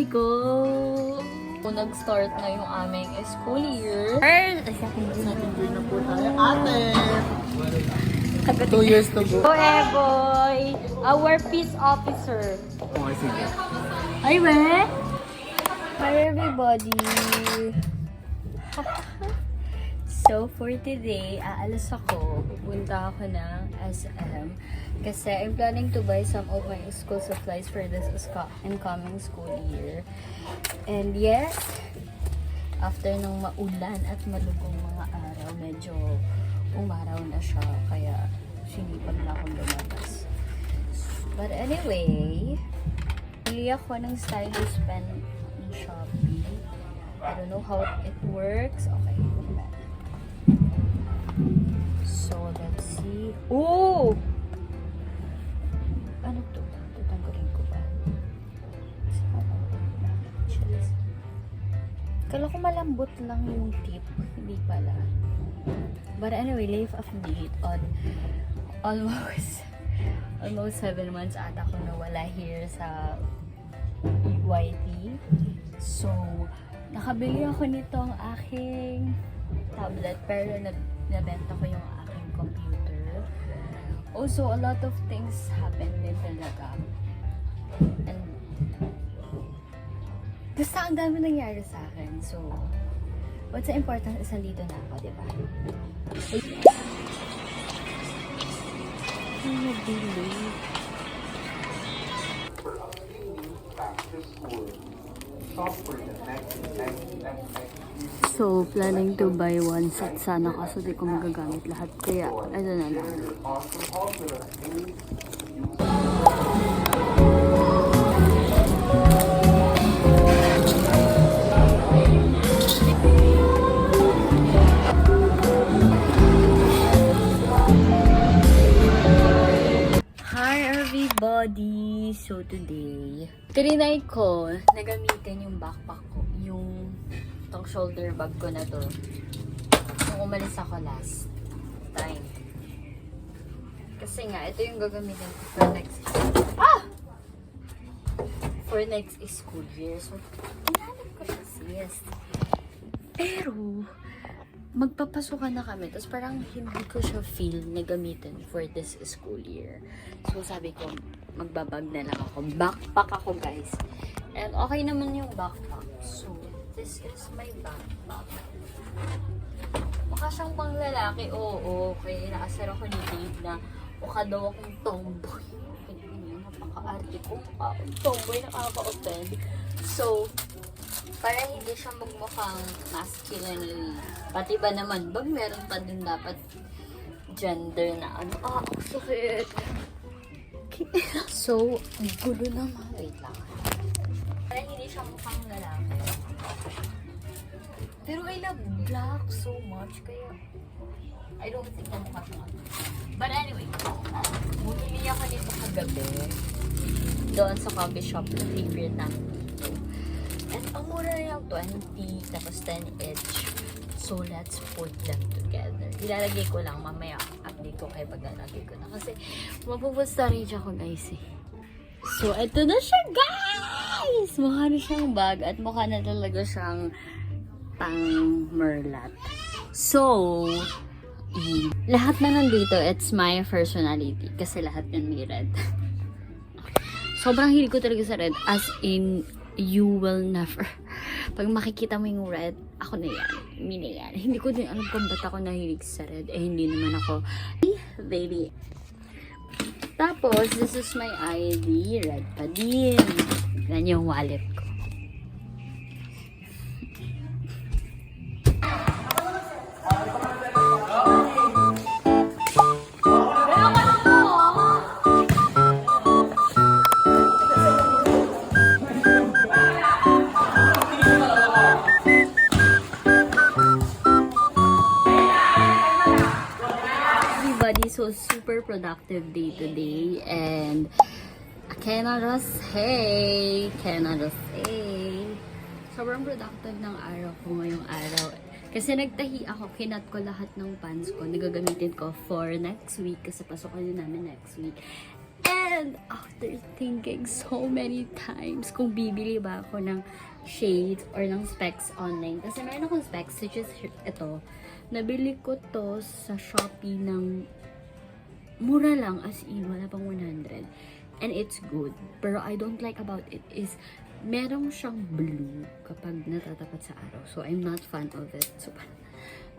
ko! Nag-start na yung aming school year. Nag-enjoy na po tayo. Ate! 2 years to go. Oh, boy! Our peace officer. Okay, sige. Ay, we! Hi, everybody! So, for today, aalis ako. Pupunta ako ng SM. Kasi I'm planning to buy some of my school supplies for this incoming school year. And yes, after nung maulan at malugong mga araw, medyo umaraw na siya. Kaya, sinipag na akong lumabas. But anyway, bili ako ng stylus pen ng Shopee. I don't know how it works. Okay, so, let's see. Oh! Ano to? Tatanggalin ko ba? Kala ko malambot lang yung tip. Hindi pala. But anyway, life update on almost 7 months ata ako nawala here sa YT. So, nakabili ako nitong aking tablet pero nabenta ko yung aking computer. Also, a lot of things happened din talaga. And basta ang dami nangyari sa akin. So, what's important is nandito na ako, diba? So, planning to buy one set sana kaso di ko magagamit lahat. Kaya, ano na lang. Hi everybody! So today, trinay ko na gamitin yung backpack ko. Yung itong shoulder bag ko na to. Nung umalis ako last time. Kasi nga, ito yung gagamitin ko for next school year. So, inanap ko siya sis. Pero, magpapasukan na kami. Tapos parang hindi ko siya feel na gamitin for this school year. So, sabi ko, magbabag na lang ako. Backpack ako, guys. And okay naman yung backpack. So, this is my backpack. Mukha siyang pang lalaki. Oo, okay. Nakasar ako ni Dave na mukha daw akong tomboy. Napaka-arte ko. Mukha akong tomboy. Nakaka-offend. So, para hindi siya magmukhang masculine. Pati ba naman, bag meron pa din dapat gender na ano. Sakit. So, ang gulo naman. Wait lang. Para hindi siya mukhang lalaki. Pero I love black so much. Kaya, I don't think na mukha siya. But anyway, bumili ako nito kagabi. Doon sa coffee shop na favorite namin. And ang mura na yung 20, tapos 10 each. So, let's put them together. Ilalagay ko lang mamaya. Update ko kayo pag lalagay ko na. Kasi, mapupostarage ako guys eh. So, ito na siya guys! Mukha na siyang bag at mukha na talaga siyang pang-merlat. So, lahat na nandito, it's my personality. Kasi lahat yun may red. Sobrang hilig ko talaga sa red. As in, you will never. Pag makikita mo yung red, ako na yan. Hindi na yan. Hindi ko din alam kung ba't ako nahilig sa red. Eh, hindi naman ako. Baby. Tapos, this is my ID. Red pa din. Yan yung wallet ko. So, super productive day today. And, cannot say. Sobrang productive ng araw ko ngayong araw. Kasi nagtahi ako, kinat ko lahat ng pants ko. Nagagamitin ko for next week kasi pasukan din namin next week. And after thinking so many times kung bibili ba ako ng shades or ng specs online. Kasi meron akong specs, which is ito. Nabili ko to sa Shopee ng mura lang, as in, wala pang 100. And it's good. Pero I don't like about it is, merong siyang blue kapag natatapat sa araw. So, I'm not fan of it. So,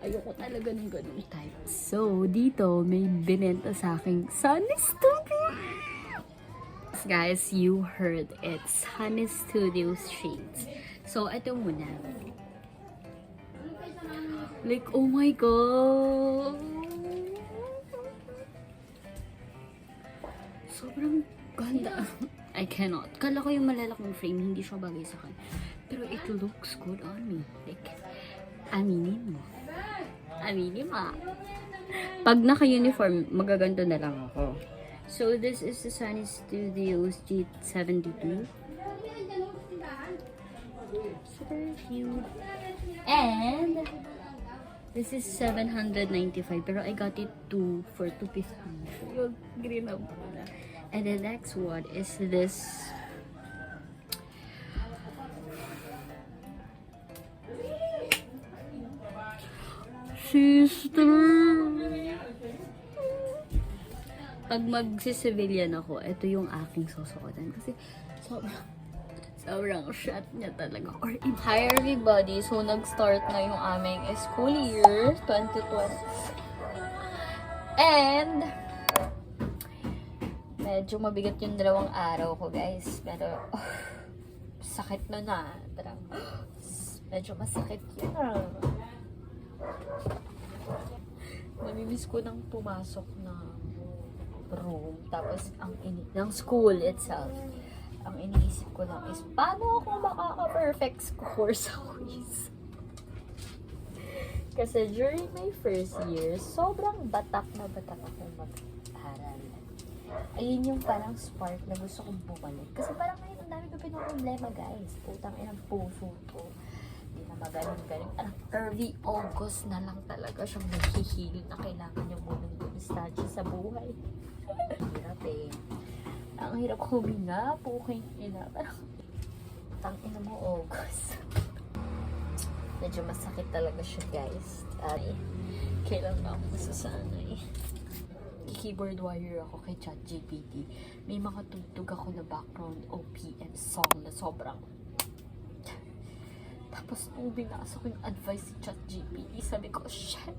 ayoko talaga ng ganung type. So, dito, may binenta sa aking Sunny Studio. Guys, you heard it. Sunny Studios shades. So, ito muna. Like, oh my God! Sobrang ganda. I cannot. Kala ko yung malalaking frame, hindi siya bagay sa akin. Pero it looks good on me. Like, aminin mo. Aminin mo. Pag naka-uniform, magaganto na lang ako. So, this is the Sunny Studios G72. Super cute. And, this is 795. Pero I got it for 250. Yung green na muna. And the next one is this. Sister! Pag mag-civilian ako, ito yung aking susuotan. Kasi sobrang shot niya talaga. Or hi everybody! So, nag-start na yung aming school year 2020. And, medyo mabigat yung 2 araw ko, guys. Pero, sakit na. Pero, medyo masakit yun. Namimiss ko nang pumasok ng room. Tapos, ng school itself. Ang iniisip ko lang is, paano ako makaka-perfect score sa quiz? Kasi during my first year, sobrang batak akong mag-aral. Ayun yung parang spark na gusto kong bumalik. Kasi parang ngayon, ang dami ko pinoproblema, guys. Putang inang puso ko. Hindi na magaling-galing. Early August na lang talaga siyang nahihil na kailangan yung bumili nostalgia sa buhay. Hirap eh. Ang hirap huminga, puking ina. Parang, tangina mo, August. Medyo masakit talaga siya, guys. Ay, kailan ba ako masasanay? Keyboard warrior ako kay ChatGPT. May mga tugtog ako na background OPM song na sobrang. Tapos nung binasa ko yung advice si ChatGPT, sabi ko, shit,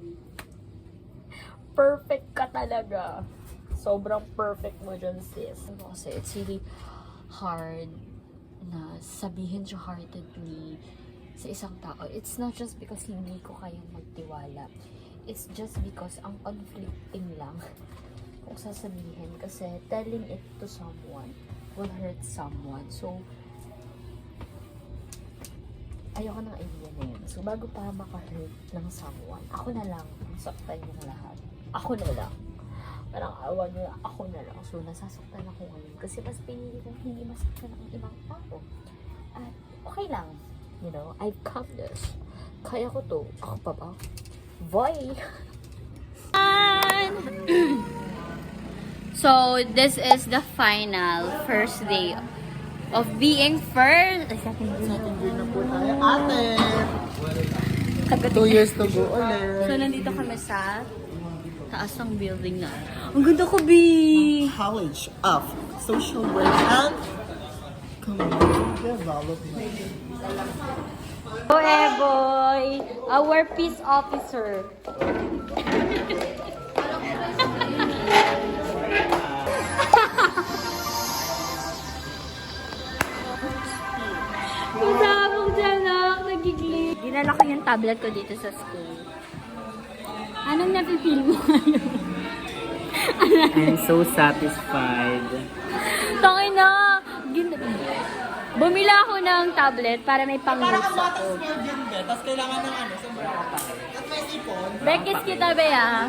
perfect ka talaga. Sobrang perfect mo dyan, sis. Kasi it's really hard na sabihin siya heartedly sa isang tao. It's not just because hindi ko kayang magtiwala. It's just because ang conflicting lang kung sasabihin. Kasi telling it to someone will hurt someone. So, ayoko ng idea na yun. So, bago pa maka-hurt ng someone, ako na lang saktan yung lahat. Ako na lang. Parang awa nila, ako na lang. So, nasasaktan ako ngayon. Kasi mas pinili kong hindi masaktan ang ibang tao. At okay lang. You know, I've come this. Kaya ko to. Ako pa ba? Boy! So, this is the final first day of being first. Second year na po tayo. Ate! 2 years to go ulit. So, nandito kami sa taas ng building na. Ang ganda ko, B! College of Social Work and Community Development. Oh, boy! Our peace officer. Masabog dyan lang, nagigli. Dinala ko yung tablet ko dito sa school. Anong napipil mo ngayon? I'm so satisfied. Tangin na! Bumila ako ng tablet para may pang-notes ako. Tapos kailangan ng ano, sa mga pa. At may ipon. Bekis kita ba ya?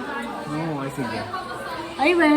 Oo, sige. Ay, we?